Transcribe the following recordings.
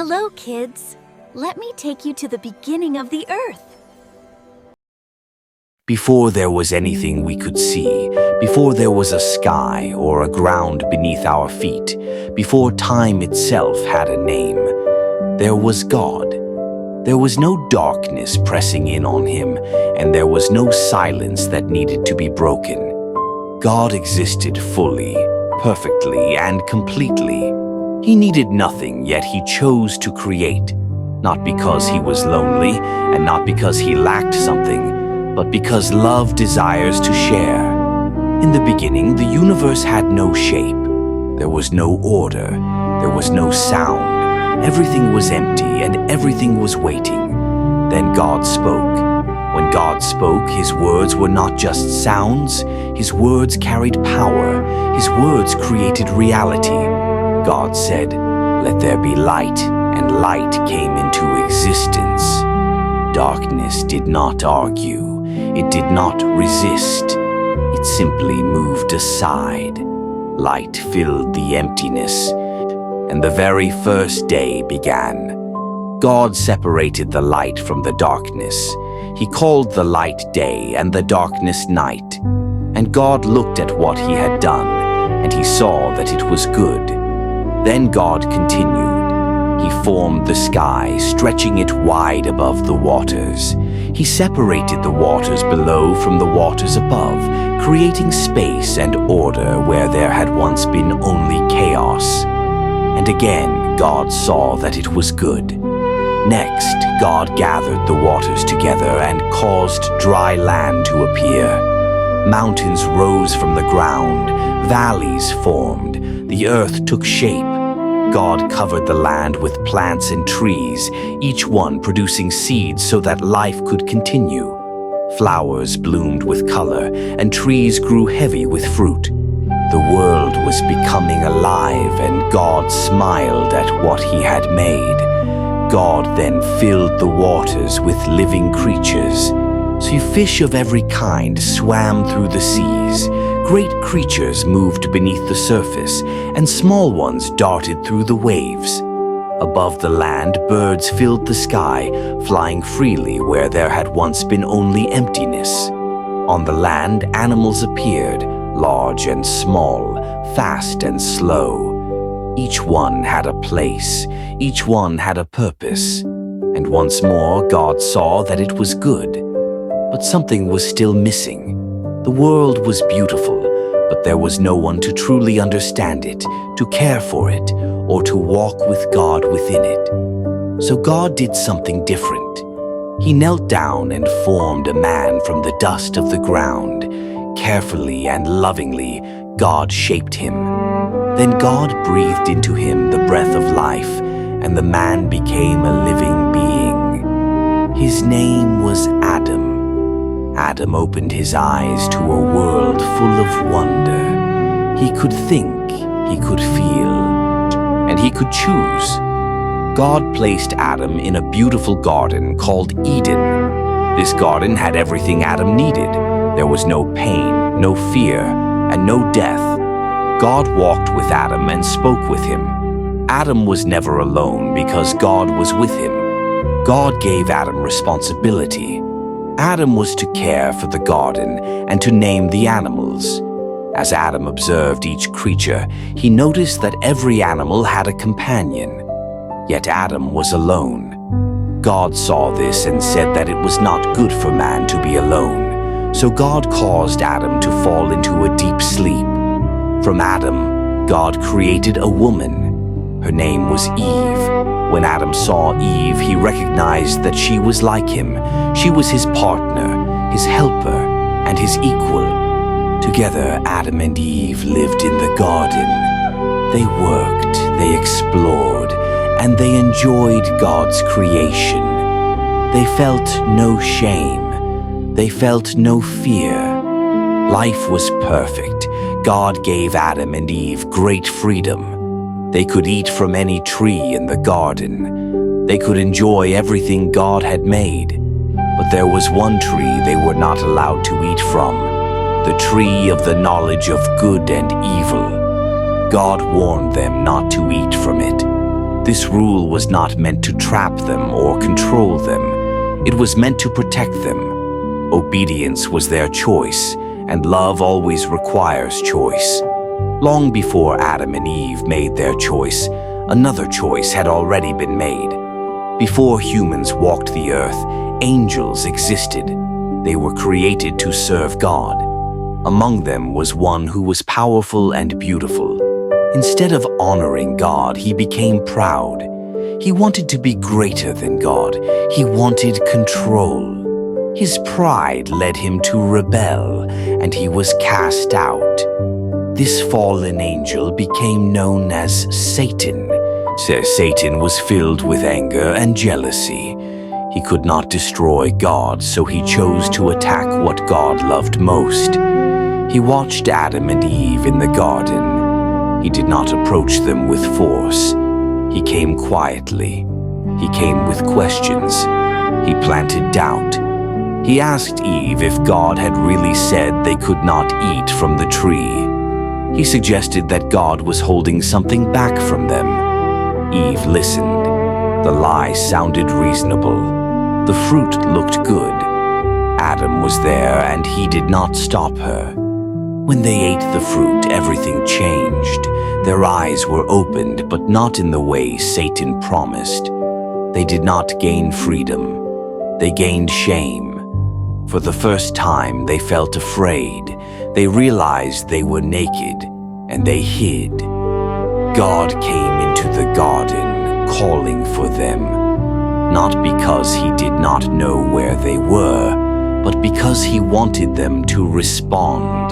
Hello, kids. Let me take you to the beginning of the earth. Before there was anything we could see, before there was a sky or a ground beneath our feet, before time itself had a name, there was God. There was no darkness pressing in on him, and there was no silence that needed to be broken. God existed fully, perfectly, and completely. He needed nothing, yet he chose to create, not because he was lonely and not because he lacked something, but because love desires to share. In the beginning, the universe had no shape. There was no order. There was no sound. Everything was empty and everything was waiting. Then God spoke. When God spoke, his words were not just sounds. His words carried power. His words created reality. God said, "Let there be light," and light came into existence. Darkness did not argue. It did not resist. It simply moved aside. Light filled the emptiness, and the very first day began. God separated the light from the darkness. He called the light day and the darkness night. And God looked at what he had done, and he saw that it was good. Then God continued. He formed the sky, stretching it wide above the waters. He separated the waters below from the waters above, creating space and order where there had once been only chaos. And again, God saw that it was good. Next, God gathered the waters together and caused dry land to appear. Mountains rose from the ground, valleys formed, the earth took shape. God covered the land with plants and trees, each one producing seeds so that life could continue. Flowers bloomed with color, and trees grew heavy with fruit. The world was becoming alive, and God smiled at what he had made. God then filled the waters with living creatures. So fish of every kind swam through the seas. Great creatures moved beneath the surface, and small ones darted through the waves. Above the land, birds filled the sky, flying freely where there had once been only emptiness. On the land, animals appeared, large and small, fast and slow. Each one had a place, each one had a purpose. And once more, God saw that it was good. But something was still missing. The world was beautiful, but there was no one to truly understand it, to care for it, or to walk with God within it. So God did something different. He knelt down and formed a man from the dust of the ground. Carefully and lovingly, God shaped him. Then God breathed into him the breath of life, and the man became a living being. His name was Adam. Adam opened his eyes to a world full of wonder. He could think, he could feel, and he could choose. God placed Adam in a beautiful garden called Eden. This garden had everything Adam needed. There was no pain, no fear, and no death. God walked with Adam and spoke with him. Adam was never alone because God was with him. God gave Adam responsibility. Adam was to care for the garden and to name the animals. As Adam observed each creature, he noticed that every animal had a companion. Yet Adam was alone. God saw this and said that it was not good for man to be alone. So God caused Adam to fall into a deep sleep. From Adam, God created a woman. Her name was Eve. When Adam saw Eve, he recognized that she was like him. She was his partner, his helper, and his equal. Together, Adam and Eve lived in the garden. They worked, they explored, and they enjoyed God's creation. They felt no shame. They felt no fear. Life was perfect. God gave Adam and Eve great freedom. They could eat from any tree in the garden. They could enjoy everything God had made. But there was one tree they were not allowed to eat from, the tree of the knowledge of good and evil. God warned them not to eat from it. This rule was not meant to trap them or control them. It was meant to protect them. Obedience was their choice, and love always requires choice. Long before Adam and Eve made their choice, another choice had already been made. Before humans walked the earth, angels existed. They were created to serve God. Among them was one who was powerful and beautiful. Instead of honoring God, he became proud. He wanted to be greater than God. He wanted control. His pride led him to rebel, and he was cast out. This fallen angel became known as Satan. Satan was filled with anger and jealousy. He could not destroy God, so he chose to attack what God loved most. He watched Adam and Eve in the garden. He did not approach them with force. He came quietly. He came with questions. He planted doubt. He asked Eve if God had really said they could not eat from the tree. He suggested that God was holding something back from them. Eve listened. The lie sounded reasonable. The fruit looked good. Adam was there, and he did not stop her. When they ate the fruit, everything changed. Their eyes were opened, but not in the way Satan promised. They did not gain freedom. They gained shame. For the first time, they felt afraid. They realized they were naked, and they hid. God came into the garden, calling for them, not because he did not know where they were, but because he wanted them to respond.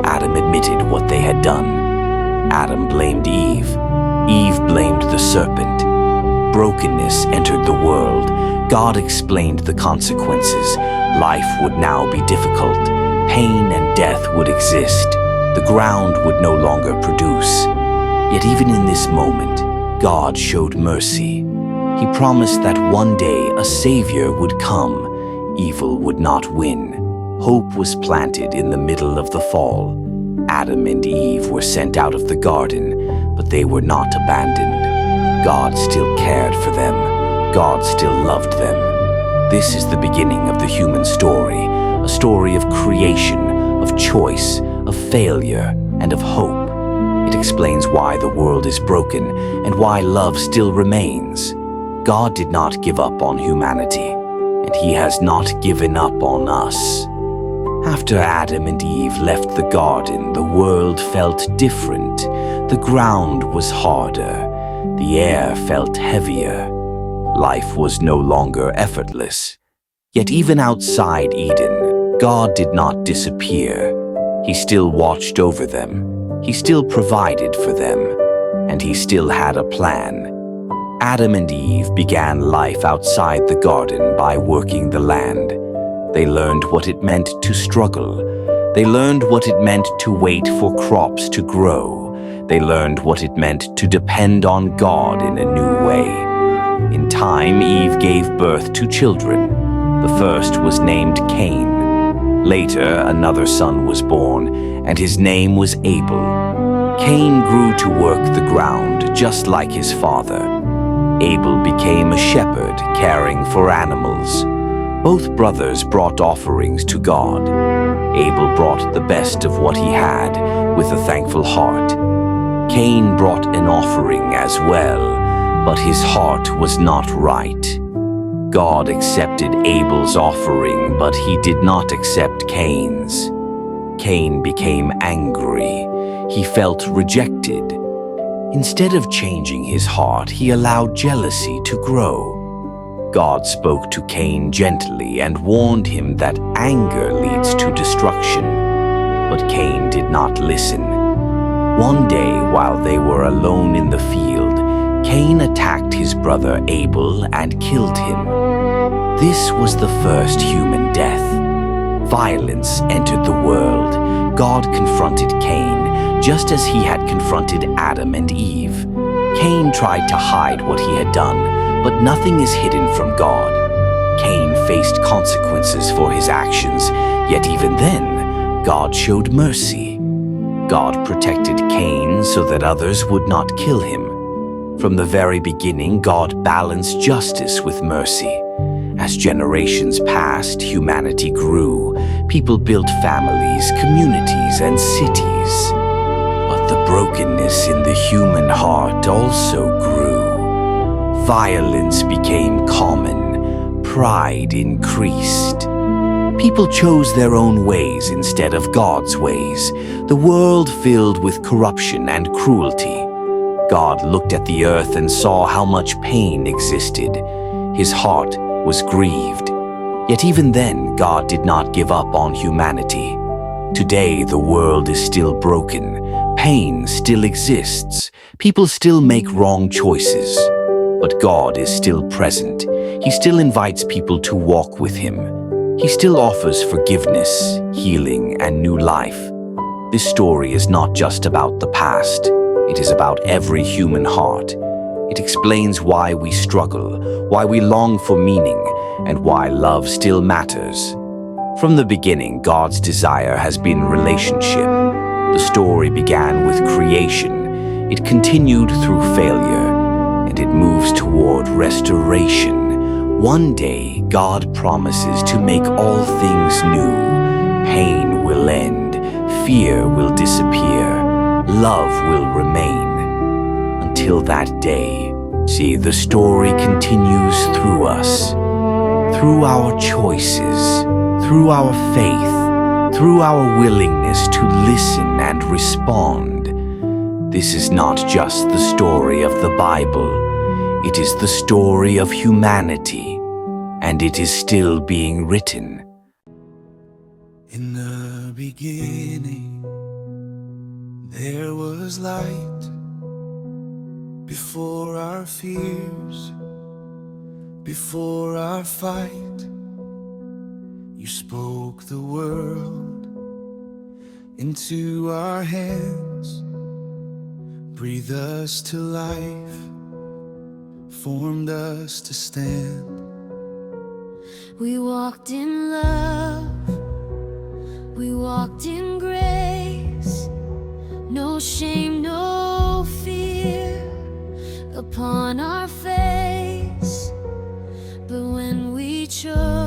Adam admitted what they had done. Adam blamed Eve. Eve blamed the serpent. Brokenness entered the world. God explained the consequences. Life would now be difficult. Pain and death would exist. The ground would no longer produce. Yet even in this moment, God showed mercy. He promised that one day a Savior would come. Evil would not win. Hope was planted in the middle of the fall. Adam and Eve were sent out of the garden, but they were not abandoned. God still cared for them. God still loved them. This is the beginning of the human story, a story of creation, of choice, of failure, and of hope. It explains why the world is broken and why love still remains. God did not give up on humanity, and he has not given up on us. After Adam and Eve left the garden, the world felt different. The ground was harder. The air felt heavier. Life was no longer effortless. Yet even outside Eden, God did not disappear. He still watched over them. He still provided for them. And he still had a plan. Adam and Eve began life outside the garden by working the land. They learned what it meant to struggle. They learned what it meant to wait for crops to grow. They learned what it meant to depend on God in a new way. In time, Eve gave birth to children. The first was named Cain. Later, another son was born, and his name was Abel. Cain grew to work the ground just like his father. Abel became a shepherd, caring for animals. Both brothers brought offerings to God. Abel brought the best of what he had, with a thankful heart. Cain brought an offering as well, but his heart was not right. God accepted Abel's offering, but he did not accept Cain's. Cain became angry. He felt rejected. Instead of changing his heart, he allowed jealousy to grow. God spoke to Cain gently and warned him that anger leads to destruction. But Cain did not listen. One day, while they were alone in the field, Cain attacked his brother Abel and killed him. This was the first human death. Violence entered the world. God confronted Cain, just as he had confronted Adam and Eve. Cain tried to hide what he had done, but nothing is hidden from God. Cain faced consequences for his actions, yet even then, God showed mercy. God protected Cain so that others would not kill him. From the very beginning, God balanced justice with mercy. As generations passed, humanity grew. People built families, communities, and cities. But the brokenness in the human heart also grew. Violence became common. Pride increased. People chose their own ways instead of God's ways. The world filled with corruption and cruelty. God looked at the earth and saw how much pain existed. His heart was grieved. Yet even then, God did not give up on humanity. Today, the world is still broken. Pain still exists. People still make wrong choices. But God is still present. He still invites people to walk with Him. He still offers forgiveness, healing, and new life. This story is not just about the past. It is about every human heart. It explains why we struggle, why we long for meaning, and why love still matters. From the beginning, God's desire has been relationship. The story began with creation. It continued through failure, and it moves toward restoration. One day, God promises to make all things new. Pain will end, fear will disappear, love will remain. Until that day, see, the story continues through us, through our choices, through our faith, through our willingness to listen and respond. This is not just the story of the Bible. It is the story of humanity, and it is still being written. In the beginning, there was light. Before our fears, before our fight, you spoke the world into our hands. Breathe us to life, formed us to stand. We walked in love, we walked in grace. No shame, no fear upon our face. But when we chose